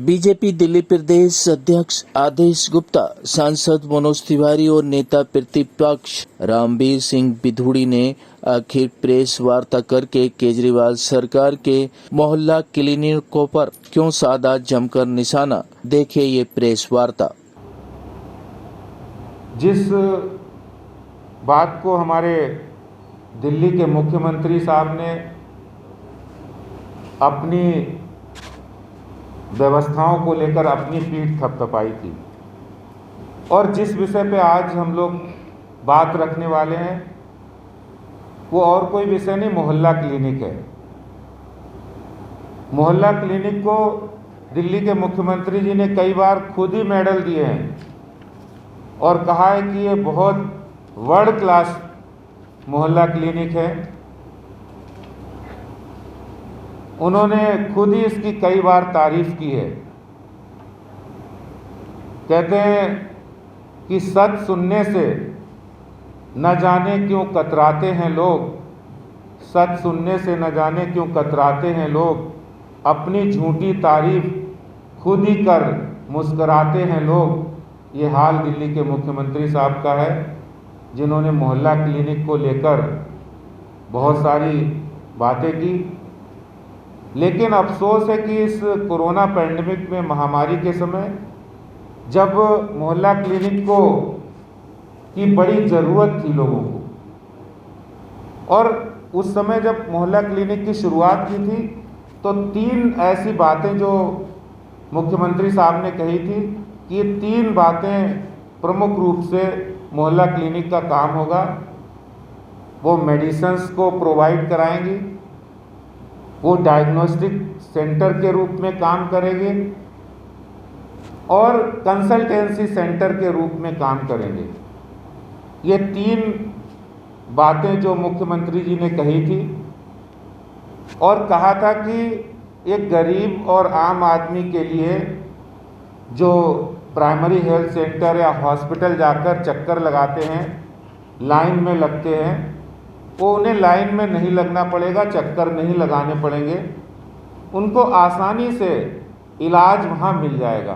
BJP Delhi प्रदेश अध्यक्ष आदेश गुप्ता, सांसद मनोज तिवारी और नेता प्रतिपक्ष रामबीर सिंह बिधूड़ी ने आखिर प्रेस वार्ता करके केजरीवाल सरकार के मोहल्ला क्लिनिकों पर क्यों साधा जमकर निशाना। देखे ये प्रेस वार्ता। जिस बात को हमारे दिल्ली के मुख्यमंत्री साहब ने अपनी व्यवस्थाओं को लेकर अपनी पीठ थपथपाई थी और जिस विषय पे आज हम लोग बात रखने वाले हैं वो और कोई विषय नहीं, मोहल्ला क्लिनिक है। मोहल्ला क्लिनिक को दिल्ली के मुख्यमंत्री जी ने कई बार खुद ही मेडल दिए हैं और कहा है कि ये बहुत वर्ल्ड क्लास मोहल्ला क्लिनिक है। उन्होंने खुद ही इसकी कई बार तारीफ की है। कहते हैं कि सच सुनने से न जाने क्यों कतराते हैं लोग, सच सुनने से न जाने क्यों कतराते हैं लोग, अपनी झूठी तारीफ खुद ही कर मुस्कराते हैं लोग। ये हाल दिल्ली के मुख्यमंत्री साहब का है, जिन्होंने मोहल्ला क्लिनिक को लेकर बहुत सारी बातें की। लेकिन अफसोस है कि इस कोरोना पैंडेमिक में, महामारी के समय, जब मोहल्ला क्लिनिक की बड़ी ज़रूरत थी लोगों को, और उस समय जब मोहल्ला क्लिनिक की शुरुआत की थी तो 3 ऐसी बातें जो मुख्यमंत्री साहब ने कही थी कि ये 3 बातें प्रमुख रूप से मोहल्ला क्लिनिक का काम होगा। वो मेडिसिन्स को प्रोवाइड कराएंगी, वो डायग्नोस्टिक सेंटर के रूप में काम करेंगे और कंसल्टेंसी सेंटर के रूप में काम करेंगे। ये 3 बातें जो मुख्यमंत्री जी ने कही थी और कहा था कि एक गरीब और आम आदमी के लिए जो प्राइमरी हेल्थ सेंटर या हॉस्पिटल जाकर चक्कर लगाते हैं, लाइन में लगते हैं, वो उन्हें लाइन में नहीं लगना पड़ेगा, चक्कर नहीं लगाने पड़ेंगे, उनको आसानी से इलाज वहाँ मिल जाएगा।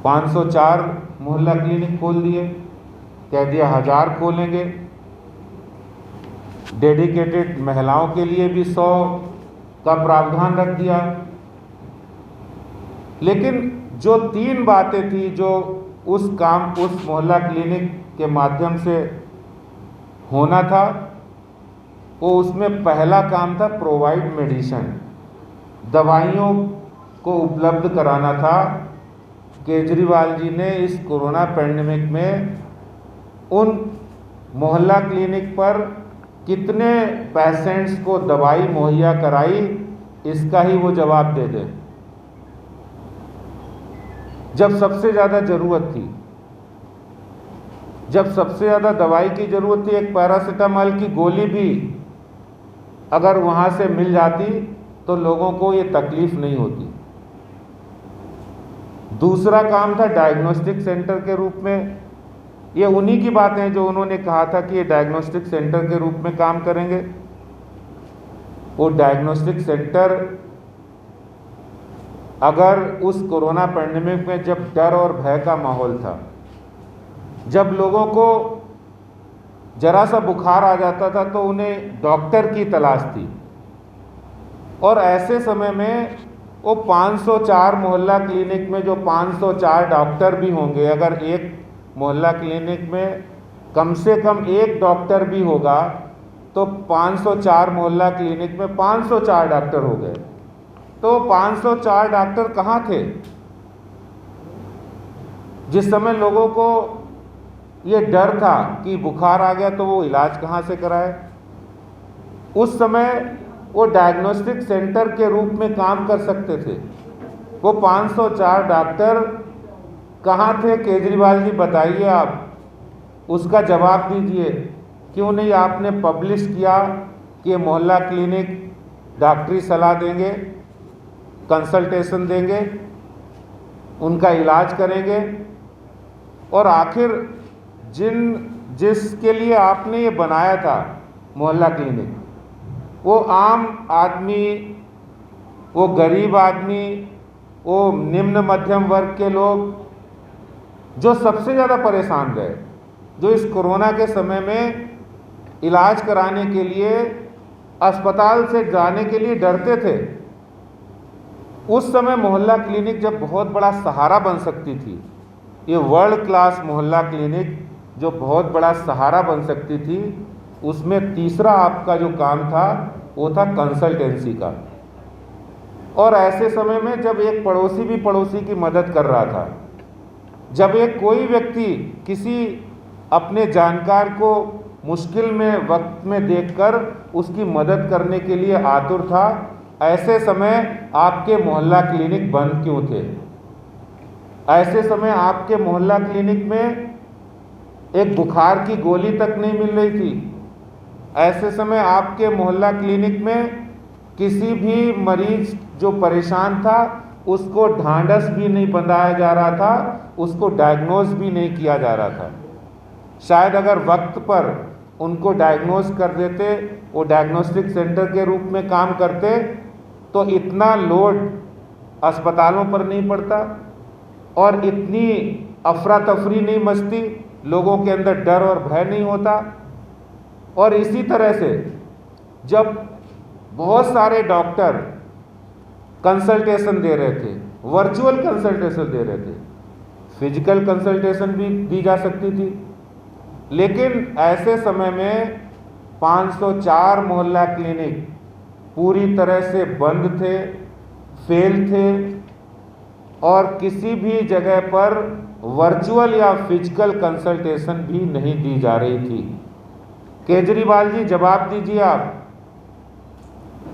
504 मोहल्ला क्लिनिक खोल दिए, कह दिया 1000 खोलेंगे। डेडिकेटेड महिलाओं के लिए भी 100 का प्रावधान रख दिया। लेकिन जो 3 बातें थी जो उस मोहल्ला क्लिनिक के माध्यम से होना था, वो उसमें पहला काम था प्रोवाइड मेडिसिन, दवाइयों को उपलब्ध कराना था। केजरीवाल जी ने इस कोरोना पैंडेमिक में उन मोहल्ला क्लिनिक पर कितने पेशेंट्स को दवाई मुहैया कराई, इसका ही वो जवाब दे दे। जब सबसे ज़्यादा ज़रूरत थी, जब सबसे ज़्यादा दवाई की ज़रूरत थी, एक पैरासीटामॉल की गोली भी अगर वहाँ से मिल जाती तो लोगों को ये तकलीफ नहीं होती। दूसरा काम था डायग्नोस्टिक सेंटर के रूप में। ये उन्हीं की बातें हैं जो उन्होंने कहा था कि ये डायग्नोस्टिक सेंटर के रूप में काम करेंगे। वो डायग्नोस्टिक सेंटर अगर उस कोरोना पैंडेमिक में जब डर और भय का माहौल था, जब लोगों को जरा सा बुखार आ जाता था तो उन्हें डॉक्टर की तलाश थी, और ऐसे समय में वो 504 मोहल्ला क्लिनिक में जो 504 डॉक्टर भी होंगे, अगर एक मोहल्ला क्लिनिक में कम से कम एक डॉक्टर भी होगा तो 504 मोहल्ला क्लिनिक में 504 डॉक्टर हो गए। तो 504 डॉक्टर कहाँ थे जिस समय लोगों को ये डर था कि बुखार आ गया तो वो इलाज कहाँ से कराए? उस समय वो डायग्नोस्टिक सेंटर के रूप में काम कर सकते थे। वो 504 डॉक्टर कहाँ थे? केजरीवाल जी बताइए, आप उसका जवाब दीजिए। क्यों नहीं आपने पब्लिश किया कि ये मोहल्ला क्लिनिक डॉक्टरी सलाह देंगे, कंसल्टेशन देंगे, उनका इलाज करेंगे, और आखिर जिसके लिए आपने ये बनाया था मोहल्ला क्लिनिक, वो आम आदमी वो गरीब आदमी, वो निम्न मध्यम वर्ग के लोग जो सबसे ज़्यादा परेशान रहे, जो इस कोरोना के समय में इलाज कराने के लिए अस्पताल से जाने के लिए डरते थे, उस समय मोहल्ला क्लिनिक जब बहुत बड़ा सहारा बन सकती थी, ये वर्ल्ड क्लास मोहल्ला क्लिनिक जो बहुत बड़ा सहारा बन सकती थी, उसमें तीसरा आपका जो काम था वो था कंसल्टेंसी का। और ऐसे समय में जब एक पड़ोसी भी पड़ोसी की मदद कर रहा था, जब एक कोई व्यक्ति किसी अपने जानकार को मुश्किल में वक्त में देखकर उसकी मदद करने के लिए आतुर था, ऐसे समय आपके मोहल्ला क्लिनिक बंद क्यों थे? ऐसे समय आपके मोहल्ला क्लिनिक में एक बुखार की गोली तक नहीं मिल रही थी। ऐसे समय आपके मोहल्ला क्लिनिक में किसी भी मरीज जो परेशान था उसको ढांढस भी नहीं बंधाया जा रहा था, उसको डायग्नोज भी नहीं किया जा रहा था। शायद अगर वक्त पर उनको डायग्नोज कर देते, वो डायग्नोस्टिक सेंटर के रूप में काम करते, तो इतना लोड अस्पतालों पर नहीं पड़ता और इतनी अफरा तफरी नहीं मचती, लोगों के अंदर डर और भय नहीं होता। और इसी तरह से जब बहुत सारे डॉक्टर कंसल्टेशन दे रहे थे, वर्चुअल कंसल्टेशन दे रहे थे, फिजिकल कंसल्टेशन भी दी जा सकती थी, लेकिन ऐसे समय में 504 मोहल्ला क्लिनिक पूरी तरह से बंद थे, फेल थे और किसी भी जगह पर वर्चुअल या फिजिकल कंसल्टेशन भी नहीं दी जा रही थी। केजरीवाल जी, जवाब दीजिए आप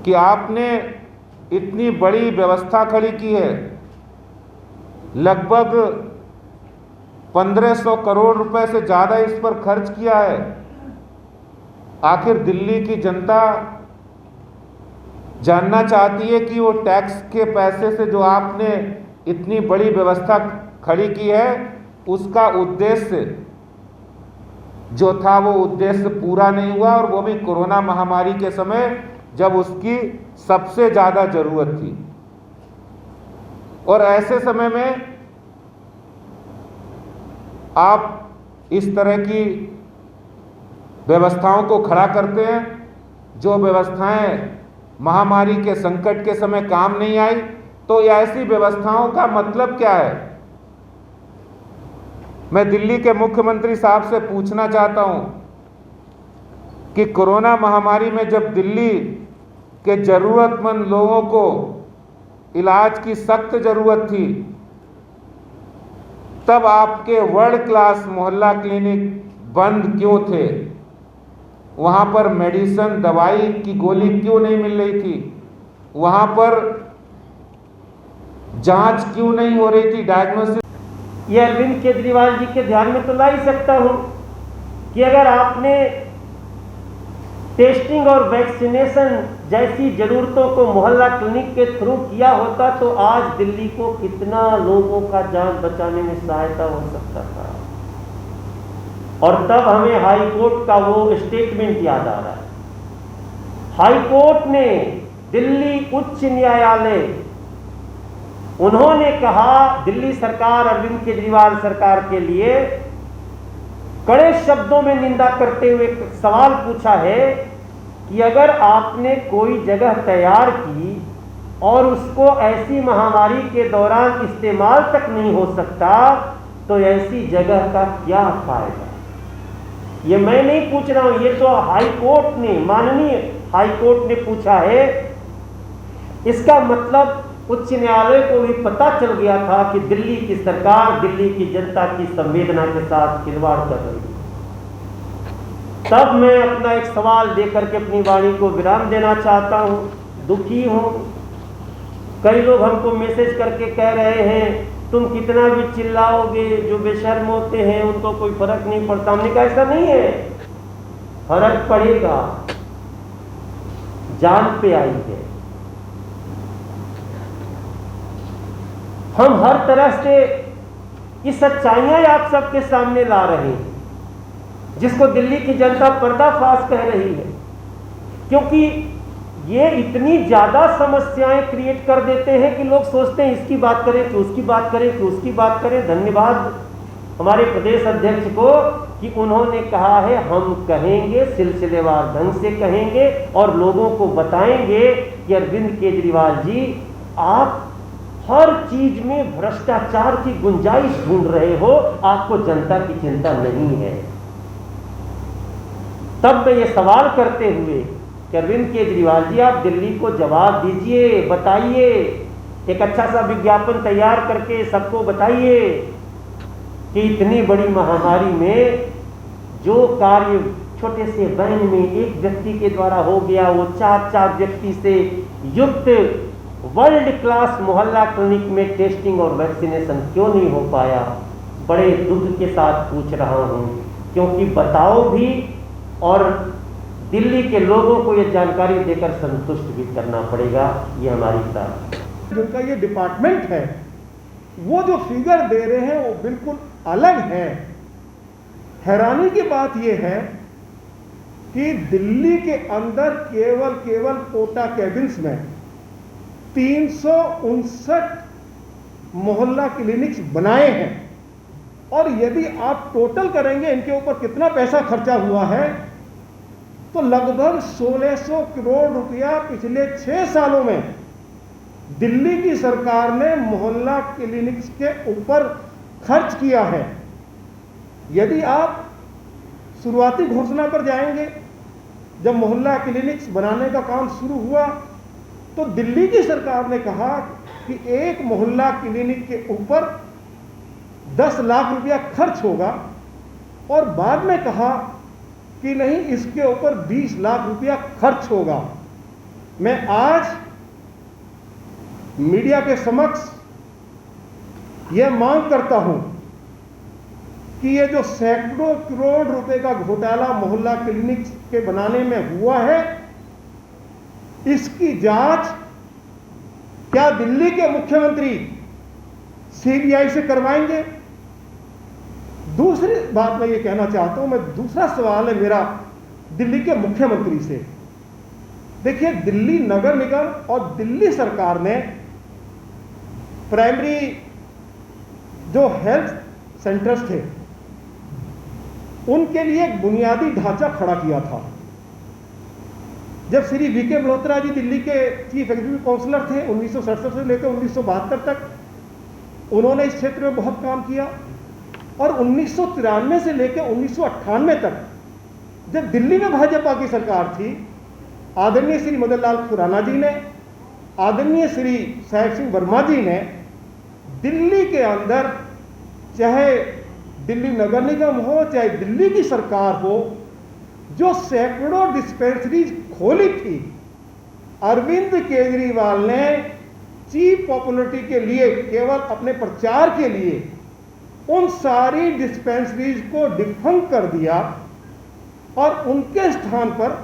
कि आपने इतनी बड़ी व्यवस्था खड़ी की है, लगभग 1500 करोड़ रुपए से ज़्यादा इस पर खर्च किया है। आखिर दिल्ली की जनता जानना चाहती है कि वो टैक्स के पैसे से जो आपने इतनी बड़ी व्यवस्था खड़ी की है, उसका उद्देश्य जो था वो उद्देश्य पूरा नहीं हुआ, और वो भी कोरोना महामारी के समय जब उसकी सबसे ज़्यादा ज़रूरत थी। और ऐसे समय में आप इस तरह की व्यवस्थाओं को खड़ा करते हैं, जो व्यवस्थाएं महामारी के संकट के समय काम नहीं आई। तो ऐसी व्यवस्थाओं का मतलब क्या है? मैं दिल्ली के मुख्यमंत्री साहब से पूछना चाहता हूं कि कोरोना महामारी में जब दिल्ली के जरूरतमंद लोगों को इलाज की सख्त जरूरत थी, तब आपके वर्ल्ड क्लास मोहल्ला क्लिनिक बंद क्यों थे? वहां पर मेडिसिन, दवाई की गोली क्यों नहीं मिल रही थी? वहां पर जांच क्यों नहीं हो रही थी, डायग्नोसिस? ये अरविंद केजरीवाल जी के ध्यान में तो ला ही सकता हूं कि अगर आपने टेस्टिंग और वैक्सीनेशन जैसी ज़रूरतों को मोहल्ला क्लिनिक के थ्रू किया होता तो आज दिल्ली को कितना लोगों का जान बचाने में सहायता हो सकता था। और तब हमें हाई कोर्ट का वो स्टेटमेंट याद आ रहा है। हाई कोर्ट ने, दिल्ली उच्च न्यायालय, उन्होंने कहा, दिल्ली सरकार, अरविंद केजरीवाल सरकार के लिए कड़े शब्दों में निंदा करते हुए सवाल पूछा है कि अगर आपने कोई जगह तैयार की और उसको ऐसी महामारी के दौरान इस्तेमाल तक नहीं हो सकता, तो ऐसी जगह का क्या फायदा? ये मैं नहीं पूछ रहा हूं, ये तो हाई कोर्ट ने, माननीय हाई कोर्ट ने पूछा है। इसका मतलब उच्च न्यायालय को भी पता चल गया था कि दिल्ली की सरकार दिल्ली की जनता की संवेदना के साथ खिलवाड़ कर रही है। तब मैं अपना एक सवाल देकर के अपनी वाणी को विराम देना चाहता हूं। दुखी हूं, कई लोग हमको मैसेज करके कह रहे हैं तुम कितना भी चिल्लाओगे, जो बेशर्म होते हैं उनको कोई फर्क नहीं पड़ता। हमने कहा ऐसा नहीं है, फर्क पड़ेगा, जान पे आई है। हम हर तरह से ये सच्चाइयां आप सबके सामने ला रहे हैं, जिसको दिल्ली की जनता पर्दाफाश कह रही है। क्योंकि ये इतनी ज़्यादा समस्याएं क्रिएट कर देते हैं कि लोग सोचते हैं इसकी बात करें कि उसकी बात करें कि उसकी बात करें। धन्यवाद हमारे प्रदेश अध्यक्ष को कि उन्होंने कहा है हम कहेंगे, सिलसिलेवार ढंग से कहेंगे और लोगों को बताएंगे कि अरविंद केजरीवाल जी, आप हर चीज में भ्रष्टाचार की गुंजाइश ढूंढ रहे हो, आपको जनता की चिंता नहीं है। तब मैं ये सवाल करते हुए कि अरविंद केजरीवाल जी, आप दिल्ली को जवाब दीजिए, बताइए, एक अच्छा सा विज्ञापन तैयार करके सबको बताइए कि इतनी बड़ी महामारी में जो कार्य छोटे से वैन में एक व्यक्ति के द्वारा हो गया, वो 4 व्यक्ति से युक्त वर्ल्ड क्लास मोहल्ला क्लिनिक में टेस्टिंग और वैक्सीनेशन क्यों नहीं हो पाया। बड़े दुख के साथ पूछ रहा हूं, क्योंकि बताओ भी और दिल्ली के लोगों को ये जानकारी देकर संतुष्ट भी करना पड़ेगा। ये हमारी बात, जिनका ये डिपार्टमेंट है, वो जो फिगर दे रहे हैं वो बिल्कुल अलग है। हैरानी की बात यह है कि दिल्ली के अंदर केवल कोटा कैबिन्स में 359 मोहल्ला क्लिनिक्स बनाए हैं, और यदि आप टोटल करेंगे इनके ऊपर कितना पैसा खर्चा हुआ है, तो लगभग 1600 करोड़ रुपया पिछले 6 सालों में दिल्ली की सरकार ने मोहल्ला क्लिनिक्स के ऊपर खर्च किया है। यदि आप शुरुआती घोषणा पर जाएंगे, जब मोहल्ला क्लिनिक्स बनाने का काम शुरू हुआ तो दिल्ली की सरकार ने कहा कि एक मोहल्ला क्लिनिक के ऊपर 10 लाख रुपया खर्च होगा, और बाद में कहा कि नहीं, इसके ऊपर 20 लाख रुपया खर्च होगा। मैं आज मीडिया के समक्ष यह मांग करता हूं कि ये जो सैकड़ों करोड़ रुपए का घोटाला मोहल्ला क्लिनिक के बनाने में हुआ है, इसकी जांच क्या दिल्ली के मुख्यमंत्री सीबीआई से करवाएंगे? दूसरी बात मैं ये कहना चाहता हूं, मैं दूसरा सवाल है मेरा दिल्ली के मुख्यमंत्री से। देखिए, दिल्ली नगर निगम और दिल्ली सरकार ने प्राइमरी जो हेल्थ सेंटर्स थे उनके लिए एक बुनियादी ढांचा खड़ा किया था। जब श्री वीके मल्होत्रा जी दिल्ली के चीफ एग्जीक्यूटिव काउंसलर थे 1967 से लेकर 1972 तक, उन्होंने इस क्षेत्र में बहुत काम किया, और 1993 से लेकर 1998 तक जब दिल्ली में भाजपा की सरकार थी, आदरणीय श्री मदन लाल खुराना जी ने, आदरणीय श्री साहिब सिंह वर्मा जी ने दिल्ली के अंदर, चाहे दिल्ली नगर निगम हो चाहे दिल्ली की सरकार हो, जो सैकड़ों डिस्पेंसरीज खोली थी, अरविंद केजरीवाल ने चीफ पॉपुलरिटी के लिए, केवल अपने प्रचार के लिए, उन सारी डिस्पेंसरीज को डिफंक कर दिया और उनके स्थान पर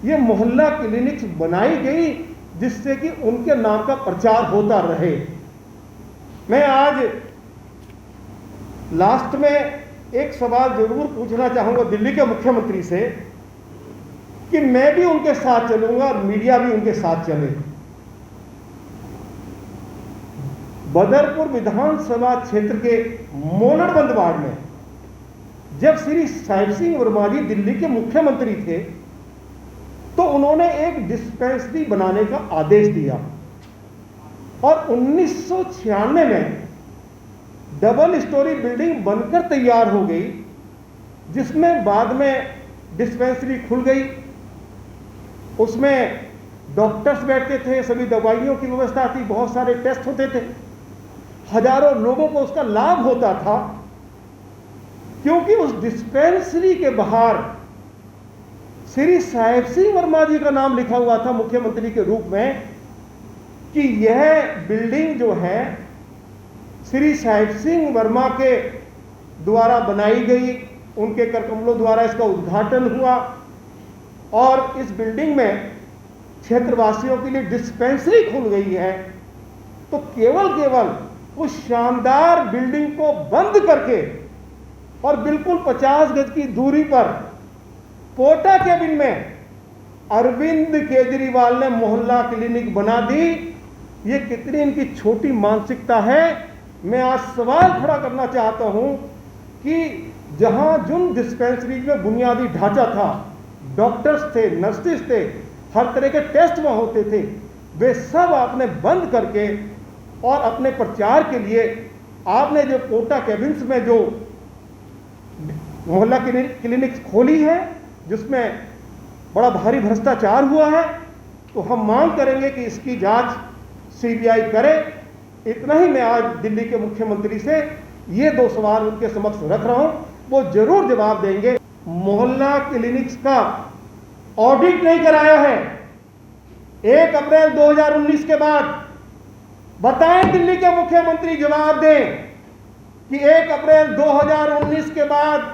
यह मोहल्ला क्लिनिक्स बनाई गई, जिससे कि उनके नाम का प्रचार होता रहे। मैं आज लास्ट में एक सवाल जरूर पूछना चाहूंगा दिल्ली के मुख्यमंत्री से कि मैं भी उनके साथ चलूंगा और मीडिया भी उनके साथ चले। बदरपुर विधानसभा क्षेत्र के मोनड़बंद वार्ड में जब श्री साहिब सिंह वर्मा जी दिल्ली के मुख्यमंत्री थे, तो उन्होंने एक डिस्पेंसरी बनाने का आदेश दिया, और 1996 में डबल स्टोरी बिल्डिंग बनकर तैयार हो गई, जिसमें बाद में डिस्पेंसरी खुल गई। उसमें डॉक्टर्स बैठते थे, सभी दवाइयों की व्यवस्था थी, बहुत सारे टेस्ट होते थे, हजारों लोगों को उसका लाभ होता था, क्योंकि उस डिस्पेंसरी के बाहर श्री साहिब सिंह वर्मा जी का नाम लिखा हुआ था मुख्यमंत्री के रूप में, कि यह बिल्डिंग जो है श्री साहिब सिंह वर्मा के द्वारा बनाई गई, उनके करकमलों द्वारा इसका उद्घाटन हुआ, और इस बिल्डिंग में क्षेत्रवासियों के लिए डिस्पेंसरी खुल गई है। तो केवल उस शानदार बिल्डिंग को बंद करके और बिल्कुल 50 गज की दूरी पर पोटा केबिन में अरविंद केजरीवाल ने मोहल्ला क्लिनिक बना दी। ये कितनी इनकी छोटी मानसिकता है। मैं आज सवाल खड़ा करना चाहता हूं कि जहां जिन डिस्पेंसरीज में बुनियादी ढांचा था, डॉक्टर्स थे, नर्सेस थे, हर तरह के टेस्ट वहां होते थे, वे सब आपने बंद करके और अपने प्रचार के लिए आपने जो कोटा केबिन्स में जो मोहल्ला क्लिनिक्स खोली है, जिसमें बड़ा भारी भ्रष्टाचार हुआ है, तो हम मांग करेंगे कि इसकी जांच सीबीआई करे। इतना ही मैं आज दिल्ली के मुख्यमंत्री से ये 2 सवाल उनके समक्ष रख रहा हूं, वो जरूर जवाब देंगे। मोहल्ला क्लिनिक्स का ऑडिट नहीं कराया है 1 अप्रैल 2019 के बाद। बताएं दिल्ली के मुख्यमंत्री, जवाब दें कि 1 अप्रैल 2019 के बाद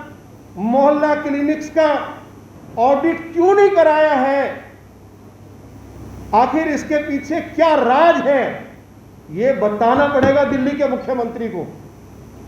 मोहल्ला क्लिनिक्स का ऑडिट क्यों नहीं कराया है। आखिर इसके पीछे क्या राज है, ये बताना पड़ेगा दिल्ली के मुख्यमंत्री को।